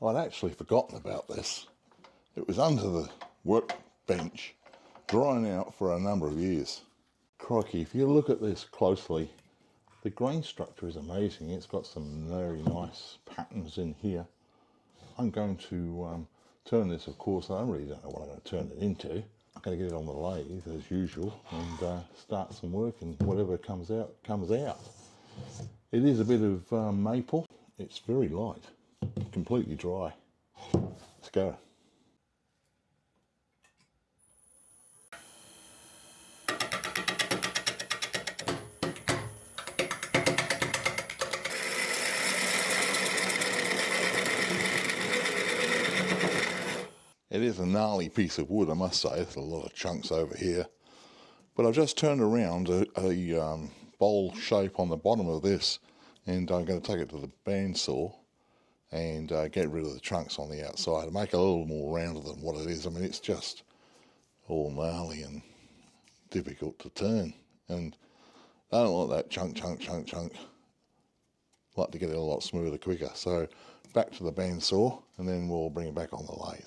I'd actually forgotten about this. It was under the workbench, drying out for a number of years. Crikey, if you look at this closely, the grain structure is amazing. It's got some very nice patterns in here. I'm going to turn this, of course. I really don't know what I'm going to turn it into. I'm going to get it on the lathe as usual and start some work, and whatever comes out, comes out. It is a bit of maple. It's very light, completely dry. Let's go. It is a gnarly piece of wood, I must say. There's a lot of chunks over here. But I've just turned around a bowl shape on the bottom of this, and I'm going to take it to the bandsaw and get rid of the chunks on the outside, make it a little more rounded than what it is. I mean, it's just all gnarly and difficult to turn, and I don't like that chunk. I like to get it a lot smoother, quicker. So back to the bandsaw, and then we'll bring it back on the lathe.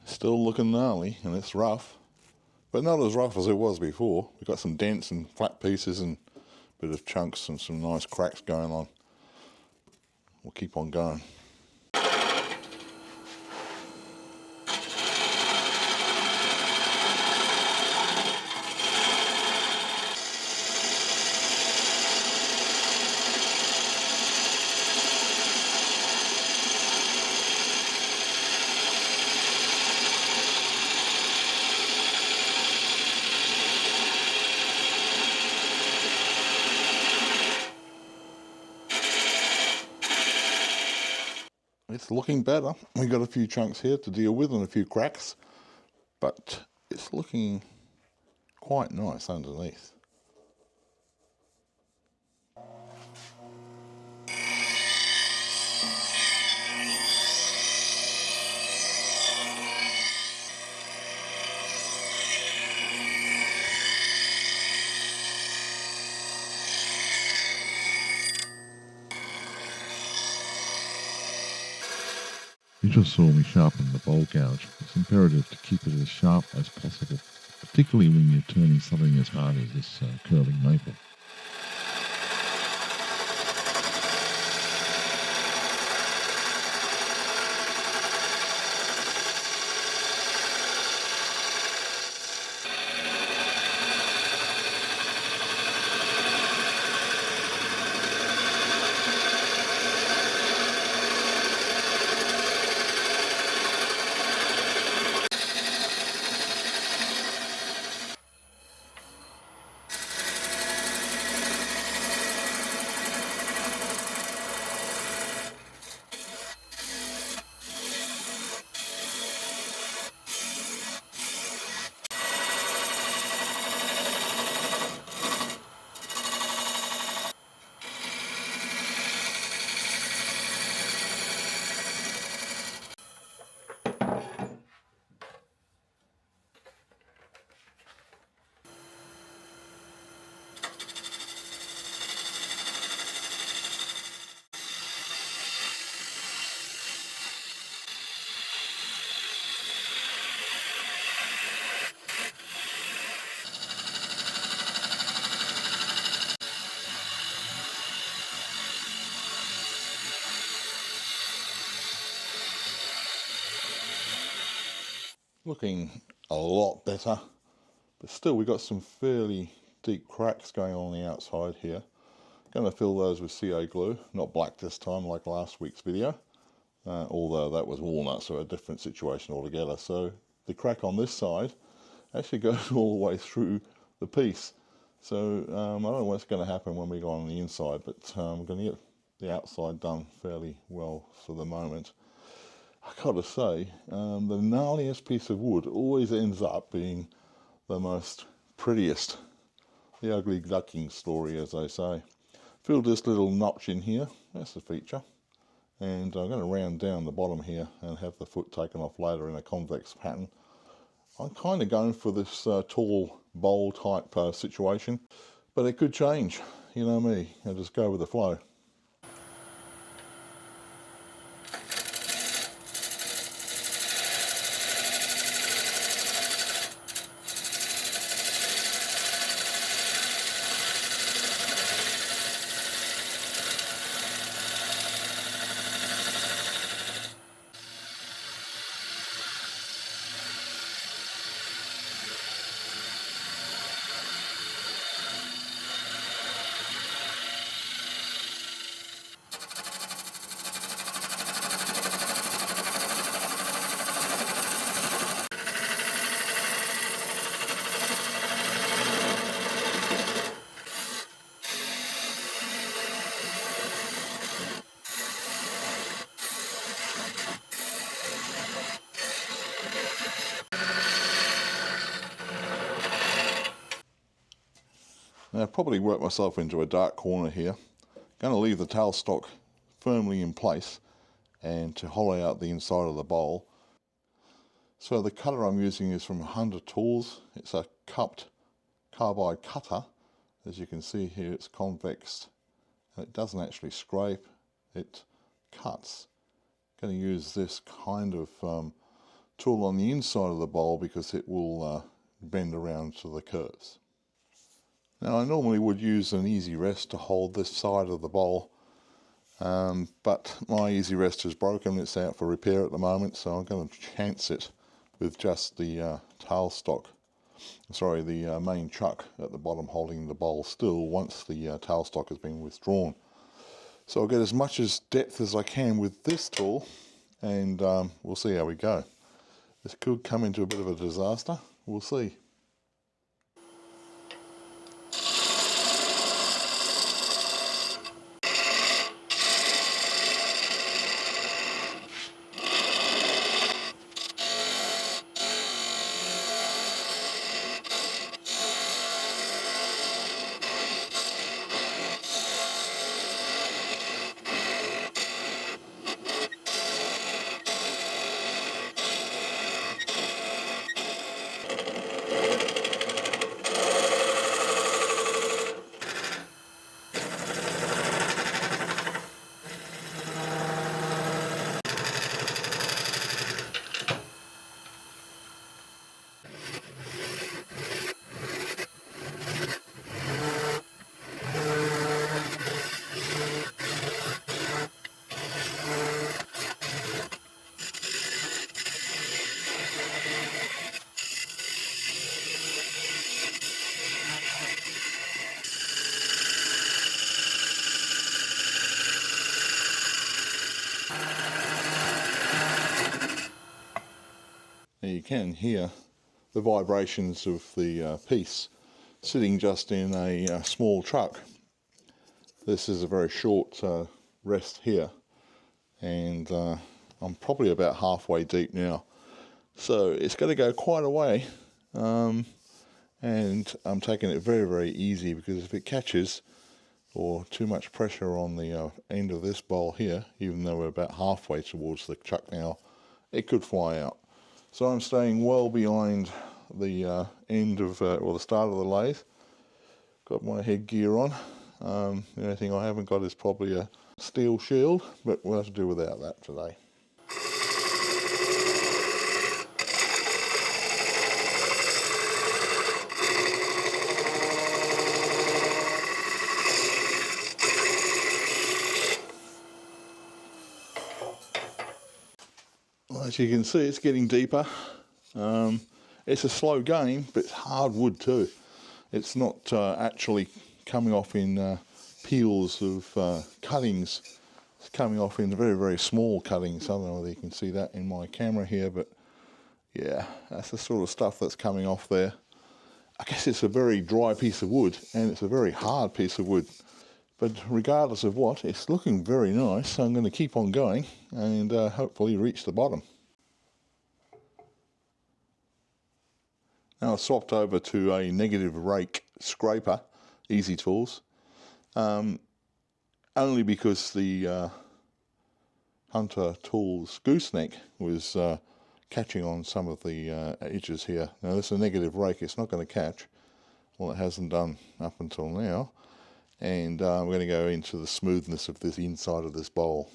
Still looking gnarly, and it's rough, but not as rough as it was before. We've got some dents and flat pieces and a bit of chunks and some nice cracks going on. We'll keep on going. It's looking better. We've got a few chunks here to deal with and a few cracks, but it's looking quite nice underneath. You just saw me sharpen the bowl gouge. It's imperative to keep it as sharp as possible, particularly when you're turning something as hard as this curling maple. looking a lot better, but still we've got some fairly deep cracks going on the outside here. Going to fill those with CA glue, not black this time like last week's video, although that was walnut, so a different situation altogether. So the crack on this side actually goes all the way through the piece. So I don't know what's going to happen when we go on the inside, but I'm going to get the outside done fairly well for the moment. I gotta say, the gnarliest piece of wood always ends up being the most prettiest. The ugly duckling story, as they say. Fill this little notch in here, that's the feature. And I'm going to round down the bottom here and have the foot taken off later in a convex pattern. I'm kind of going for this tall bowl type situation, but it could change. You know me, I just go with the flow. Now I've probably worked myself into a dark corner here. Going to leave the tailstock firmly in place and to hollow out the inside of the bowl. So the cutter I'm using is from Hunter Tools. It's a cupped carbide cutter. As you can see here, it's convex and it doesn't actually scrape, it cuts. Going to use this kind of tool on the inside of the bowl because it will bend around to the curves. Now I normally would use an easy rest to hold this side of the bowl, but my easy rest is broken. It's out for repair at the moment, so I'm going to chance it with just the the main chuck at the bottom holding the bowl still once the tailstock has been withdrawn. So I'll get as much depth as I can with this tool, and we'll see how we go. This could come into a bit of a disaster, we'll see. Now you can hear the vibrations of the piece sitting just in a small truck. This is a very short rest here, and I'm probably about halfway deep now. So it's going to go quite a way, and I'm taking it very, very easy because if it catches or too much pressure on the end of this bowl here, even though we're about halfway towards the chuck now, it could fly out. So I'm staying well behind the end of, or the start of the lathe. Got my headgear on. The only thing I haven't got is probably a steel shield, but we'll have to do without that today. Well, as you can see, it's getting deeper. It's a slow game, but it's hard wood too. It's not actually coming off in peels of cuttings. It's coming off in very, very small cuttings. I don't know whether you can see that in my camera here, but yeah, that's the sort of stuff that's coming off there. I guess it's a very dry piece of wood, and it's a very hard piece of wood. But regardless of what, it's looking very nice, so I'm going to keep on going and hopefully reach the bottom. Now I've swapped over to a negative rake scraper, Easy Tools, only because the Hunter Tools gooseneck was catching on some of the edges here. Now this is a negative rake, it's not going to catch. Well, it hasn't done up until now. And we're going to go into the smoothness of this inside of this bowl.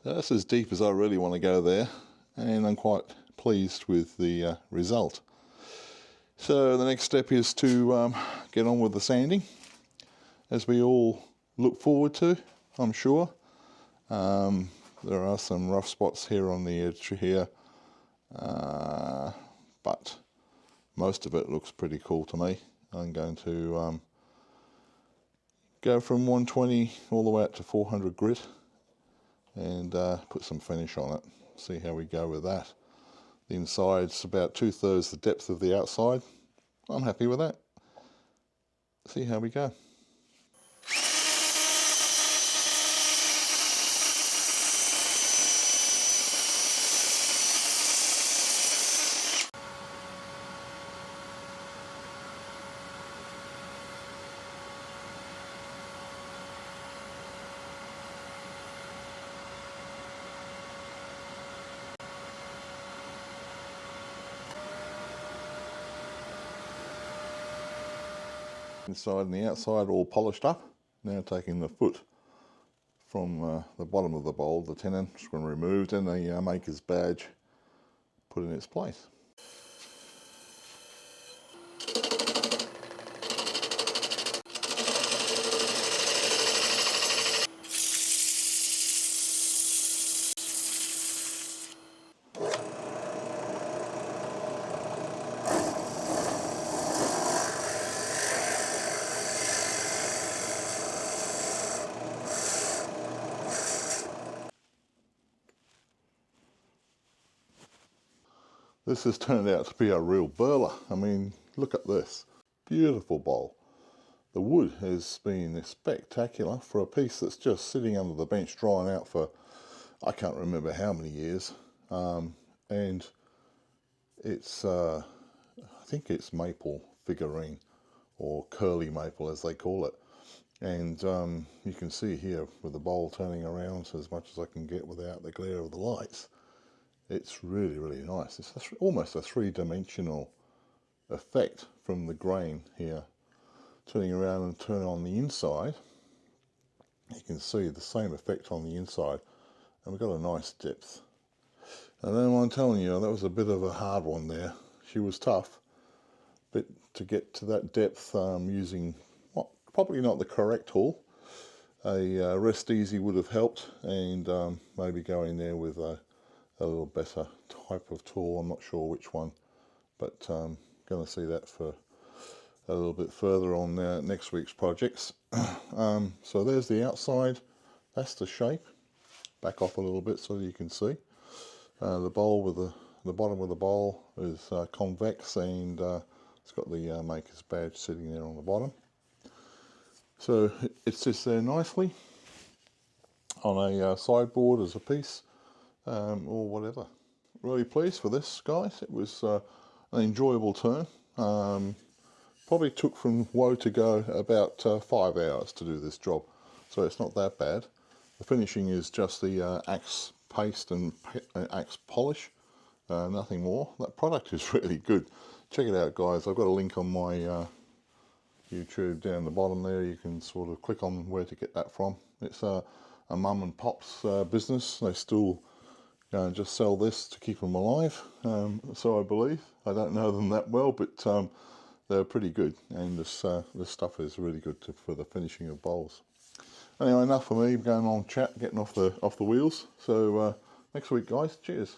So that's as deep as I really want to go there, and I'm quite pleased with the result. So the next step is to get on with the sanding, as we all look forward to, I'm sure. There are some rough spots here on the edge here, but most of it looks pretty cool to me. I'm going to go from 120 all the way up to 400 grit and put some finish on it. See how we go with that. The inside's about 2/3 the depth of the outside. I'm happy with that. See how we go. Inside and the outside all polished up. Now taking the foot from the bottom of the bowl, the tenon screw removed, and the maker's badge put in its place. This has turned out to be a real burler. I mean, look at this. Beautiful bowl. The wood has been spectacular for a piece that's just sitting under the bench drying out for, I can't remember how many years. And it's, I think it's maple figurine, or curly maple as they call it. And you can see here with the bowl turning around as much as I can get without the glare of the lights. It's really, really nice. It's almost a three-dimensional effect from the grain here. Turning around and turn on the inside, you can see the same effect on the inside, and we've got a nice depth. And then I'm telling you, that was a bit of a hard one there. She was tough, but to get to that depth using probably not the correct tool, a Rest Easy would have helped, and maybe go in there with a little better type of tool. I'm not sure which one, but going to see that for a little bit further on next week's projects. So there's the outside, that's the shape. Back off a little bit so you can see. The bowl with the bottom of the bowl is convex, and it's got the maker's badge sitting there on the bottom. So it sits there nicely on a sideboard as a piece, or whatever. Really pleased for this, guys. It was an enjoyable turn. Probably took from woe to go about 5 hours to do this job, so it's not that bad. The finishing is just the Acks paste and Acks polish, nothing more. That product is really good. Check it out, guys. I've got a link on my YouTube down the bottom there, you can sort of click on where to get that from. It's a mum and pop's business. They still just sell this to keep them alive, so I believe. I don't know them that well, but they're pretty good, and this stuff is really good for the finishing of bowls. Anyway, enough for me going on chat, getting off the wheels. So next week, guys, cheers.